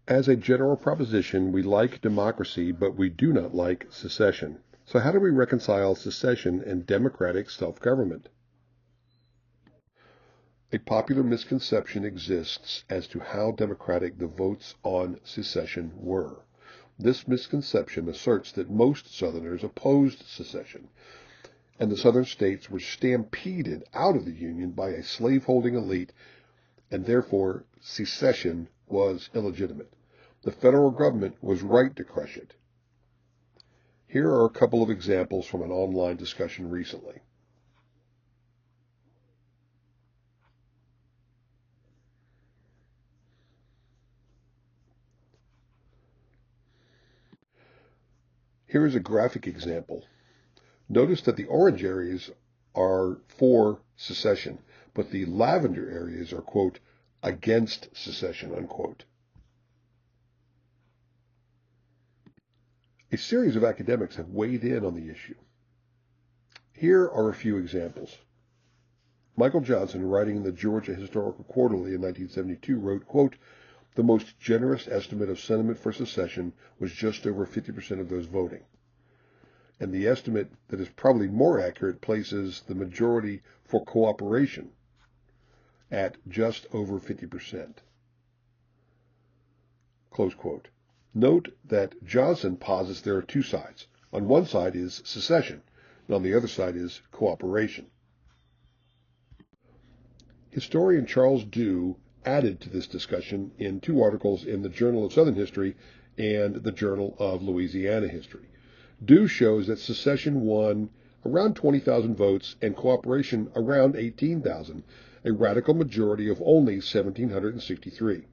As a general proposition, we like democracy, but we do not like secession. So how do we reconcile secession and democratic self-government? A popular misconception exists as to how democratic the votes on secession were. This misconception asserts that most Southerners opposed secession, and the Southern states were stampeded out of the Union by a slaveholding elite, and therefore secession was illegitimate. The federal government was right to crush it. Here are a couple of examples from an online discussion recently. Here is a graphic example. Notice that the orange areas are for secession, but the lavender areas are, quote, against secession, unquote. A series of academics have weighed in on the issue. Here are a few examples. Michael Johnson, writing in the Georgia Historical Quarterly in 1972, wrote, quote, the most generous estimate of sentiment for secession was just over 50% of those voting. And the estimate that is probably more accurate places the majority for cooperation at just over 50%. Close quote. Note that Johnson posits there are two sides. On one side is secession, and on the other side is cooperation. Historian Charles Dew added to this discussion in two articles in the Journal of Southern History and the Journal of Louisiana History. Dew shows that secession won around 20,000 votes and cooperation around 18,000, a radical majority of only 1,763.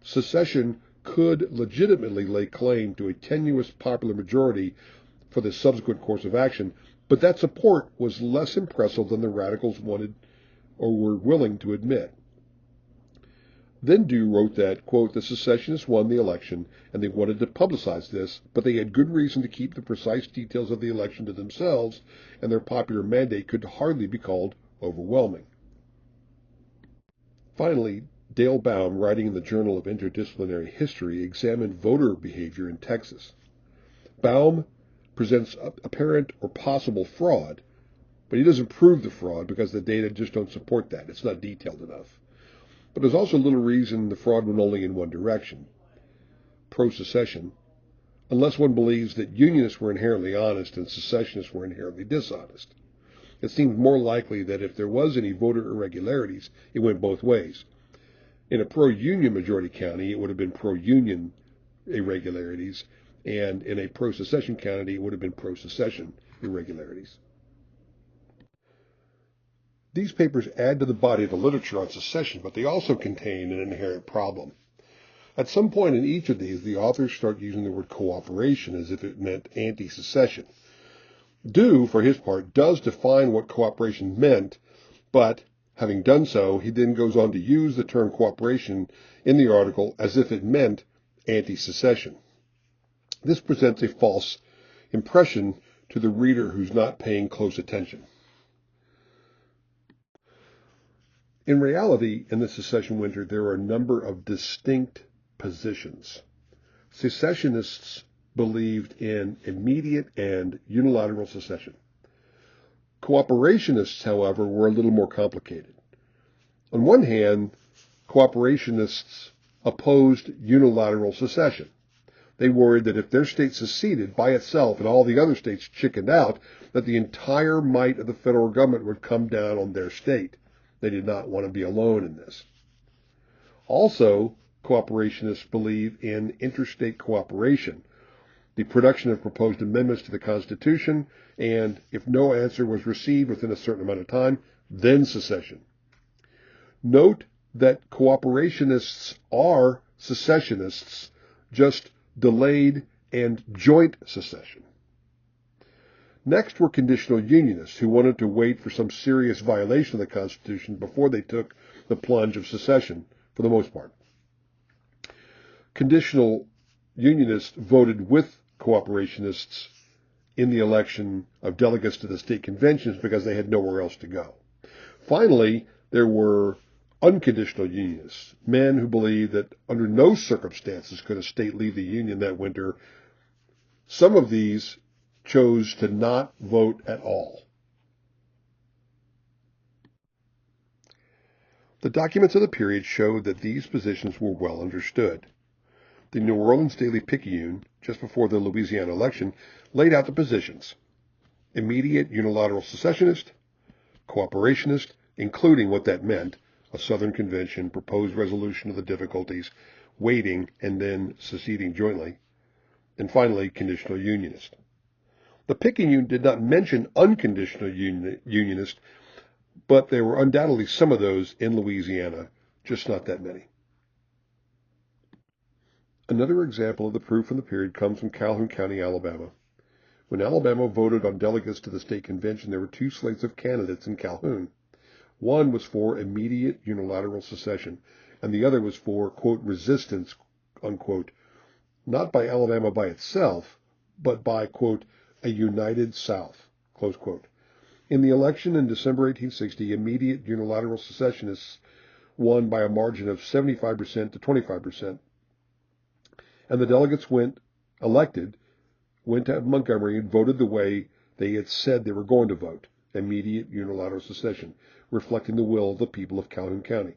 Secession could legitimately lay claim to a tenuous popular majority for the subsequent course of action, but that support was less impressive than the radicals wanted or were willing to admit. Then Dew wrote that, quote, the secessionists won the election and they wanted to publicize this, but they had good reason to keep the precise details of the election to themselves, and their popular mandate could hardly be called overwhelming. Finally, Dale Baum, writing in the Journal of Interdisciplinary History, examined voter behavior in Texas. Baum presents apparent or possible fraud, but he doesn't prove the fraud because the data just don't support that. It's not detailed enough. But there's also little reason the fraud went only in one direction, pro-secession, unless one believes that Unionists were inherently honest and secessionists were inherently dishonest. It seems more likely that if there was any voter irregularities, it went both ways. In a pro-Union majority county, it would have been pro-Union irregularities, and in a pro-secession county, it would have been pro-secession irregularities. These papers add to the body of the literature on secession, but they also contain an inherent problem. At some point in each of these, the authors start using the word cooperation as if it meant anti-secession. Dew, for his part, does define what cooperation meant, but having done so, he then goes on to use the term cooperation in the article as if it meant anti-secession. This presents a false impression to the reader who's not paying close attention. In reality, in the secession winter, there are a number of distinct positions. Secessionists believed in immediate and unilateral secession. Cooperationists, however, were a little more complicated. On one hand, cooperationists opposed unilateral secession. They worried that if their state seceded by itself and all the other states chickened out, that the entire might of the federal government would come down on their state. They did not want to be alone in this. Also, cooperationists believe in interstate cooperation, the production of proposed amendments to the Constitution, and if no answer was received within a certain amount of time, then secession. Note that cooperationists are secessionists, just delayed and joint secession. Next were conditional unionists who wanted to wait for some serious violation of the Constitution before they took the plunge of secession, for the most part. Conditional unionists voted with cooperationists in the election of delegates to the state conventions because they had nowhere else to go. Finally, there were unconditional unionists, men who believed that under no circumstances could a state leave the Union that winter. Some of these chose to not vote at all. The documents of the period showed that these positions were well understood. The New Orleans Daily Picayune, just before the Louisiana election, laid out the positions: immediate unilateral secessionist, cooperationist, including what that meant, a Southern Convention, proposed resolution of the difficulties, waiting, and then seceding jointly, and finally, conditional unionist. The Picayune did not mention unconditional unionist, but there were undoubtedly some of those in Louisiana, just not that many. Another example of the proof from the period comes from Calhoun County, Alabama. When Alabama voted on delegates to the state convention, there were two slates of candidates in Calhoun. One was for immediate unilateral secession, and the other was for, quote, resistance, unquote, not by Alabama by itself, but by, quote, a united South, close quote. In the election in December 1860, immediate unilateral secessionists won by a margin of 75% to 25%, and the delegates elected went to Montgomery and voted the way they had said they were going to vote, immediate unilateral secession, reflecting the will of the people of Calhoun County.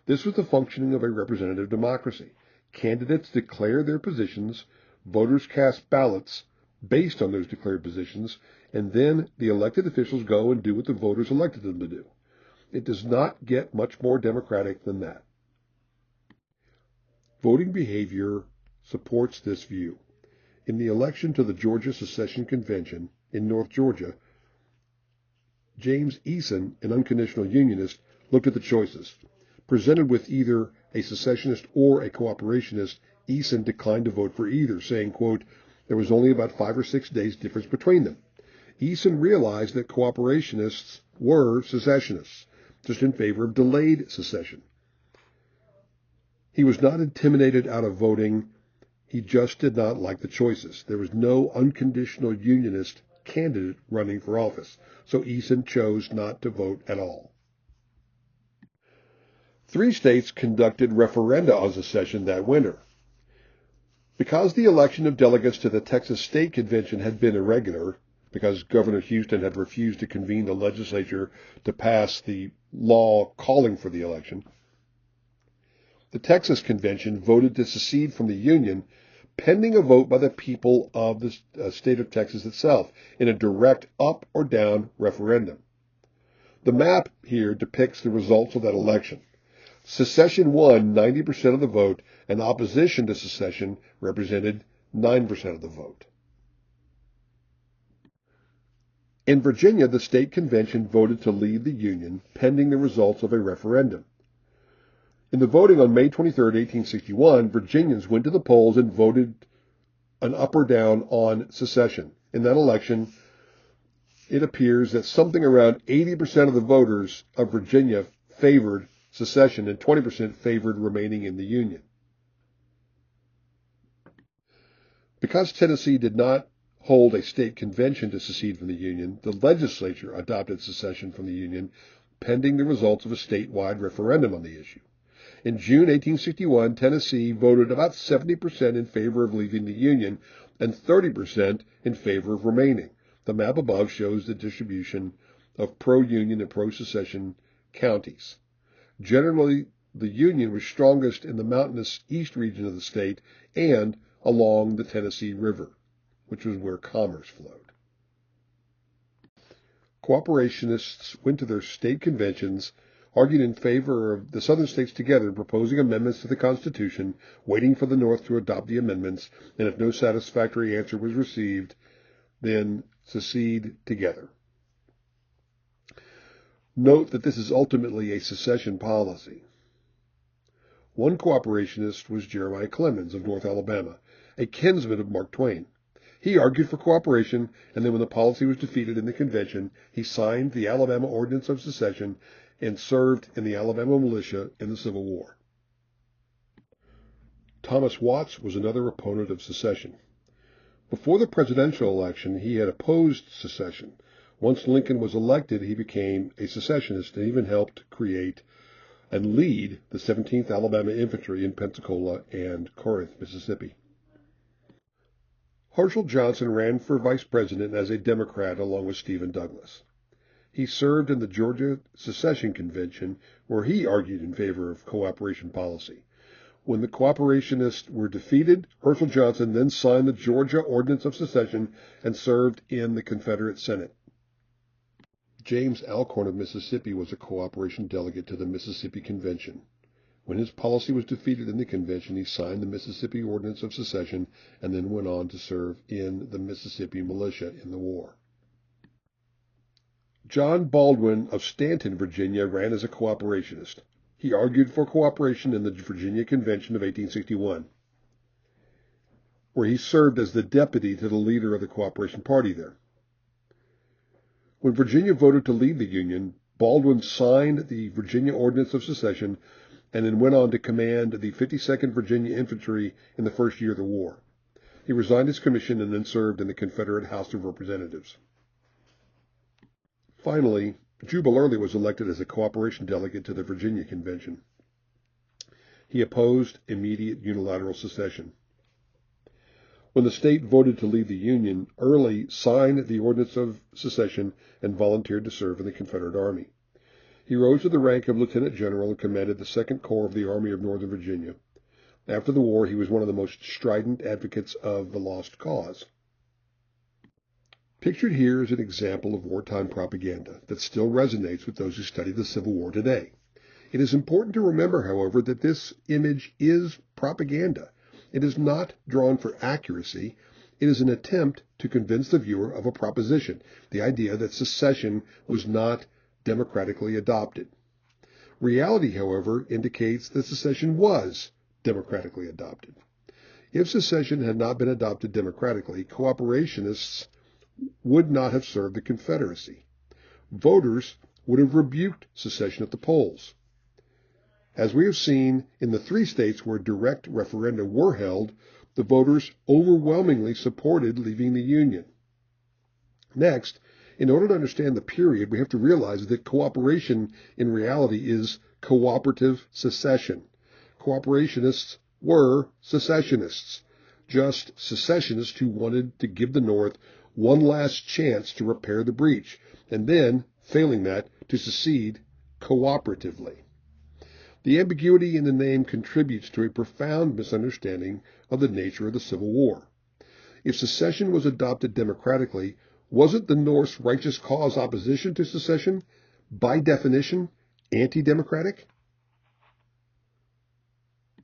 This was the functioning of a representative democracy. Candidates declare their positions, voters cast ballots based on those declared positions, and then the elected officials go and do what the voters elected them to do. It does not get much more democratic than that. Voting behavior supports this view. In the election to the Georgia Secession Convention in North Georgia, James Eason, an unconditional unionist, looked at the choices. Presented with either a secessionist or a cooperationist, Eason declined to vote for either, saying, quote, there was only about 5 or 6 days difference between them. Eason realized that cooperationists were secessionists, just in favor of delayed secession. He was not intimidated out of voting. He just did not like the choices. There was no unconditional unionist candidate running for office, so Eason chose not to vote at all. 3 states conducted referenda on secession that winter. Because the election of delegates to the Texas State Convention had been irregular, because Governor Houston had refused to convene the legislature to pass the law calling for the election, the Texas Convention voted to secede from the Union pending a vote by the people of the state of Texas itself in a direct up or down referendum. The map here depicts the results of that election. Secession won 90% of the vote, and opposition to secession represented 9% of the vote. In Virginia, the state convention voted to leave the Union pending the results of a referendum. In the voting on May 23, 1861, Virginians went to the polls and voted an up or down on secession. In that election, it appears that something around 80% of the voters of Virginia favored secession and 20% favored remaining in the Union. Because Tennessee did not hold a state convention to secede from the Union, the legislature adopted secession from the Union pending the results of a statewide referendum on the issue. In June 1861, Tennessee voted about 70% in favor of leaving the Union and 30% in favor of remaining. The map above shows the distribution of pro-Union and pro-secession counties. Generally, the Union was strongest in the mountainous east region of the state and along the Tennessee River, which was where commerce flowed. Cooperationists went to their state conventions, argued in favor of the southern states together, proposing amendments to the Constitution, waiting for the North to adopt the amendments, and if no satisfactory answer was received, then secede together. Note that this is ultimately a secession policy. One cooperationist was Jeremiah Clemens of North Alabama, a kinsman of Mark Twain. He argued for cooperation, and then when the policy was defeated in the convention, he signed the Alabama Ordinance of Secession and served in the Alabama militia in the Civil War. Thomas Watts was another opponent of secession. Before the presidential election, he had opposed secession. Once Lincoln was elected, he became a secessionist and even helped create and lead the 17th Alabama Infantry in Pensacola and Corinth, Mississippi. Herschel Johnson ran for vice president as a Democrat along with Stephen Douglas. He served in the Georgia Secession Convention, where he argued in favor of cooperation policy. When the cooperationists were defeated, Herschel Johnson then signed the Georgia Ordinance of Secession and served in the Confederate Senate. James Alcorn of Mississippi was a cooperation delegate to the Mississippi Convention. When his policy was defeated in the convention, he signed the Mississippi Ordinance of Secession and then went on to serve in the Mississippi Militia in the war. John Baldwin of Stanton, Virginia, ran as a cooperationist. He argued for cooperation in the Virginia Convention of 1861, where he served as the deputy to the leader of the Cooperation Party there. When Virginia voted to leave the Union, Baldwin signed the Virginia Ordinance of Secession and then went on to command the 52nd Virginia Infantry in the first year of the war. He resigned his commission and then served in the Confederate House of Representatives. Finally, Jubal Early was elected as a cooperation delegate to the Virginia Convention. He opposed immediate unilateral secession. When the state voted to leave the Union, Early signed the Ordinance of Secession and volunteered to serve in the Confederate Army. He rose to the rank of lieutenant general and commanded the 2nd Corps of the Army of Northern Virginia. After the war, he was one of the most strident advocates of the lost cause. Pictured here is an example of wartime propaganda that still resonates with those who study the Civil War today. It is important to remember, however, that this image is propaganda. It is not drawn for accuracy. It is an attempt to convince the viewer of a proposition, the idea that secession was not democratically adopted. Reality, however, indicates that secession was democratically adopted. If secession had not been adopted democratically, cooperationists would not have served the Confederacy. Voters would have rebuked secession at the polls. As we have seen in the 3 states where direct referenda were held, the voters overwhelmingly supported leaving the Union. Next, in order to understand the period, we have to realize that cooperation in reality is cooperative secession. Cooperationists were secessionists, just secessionists who wanted to give the North one last chance to repair the breach, and then, failing that, to secede cooperatively. The ambiguity in the name contributes to a profound misunderstanding of the nature of the Civil War. If secession was adopted democratically, wasn't the North's righteous cause opposition to secession, by definition, anti-democratic?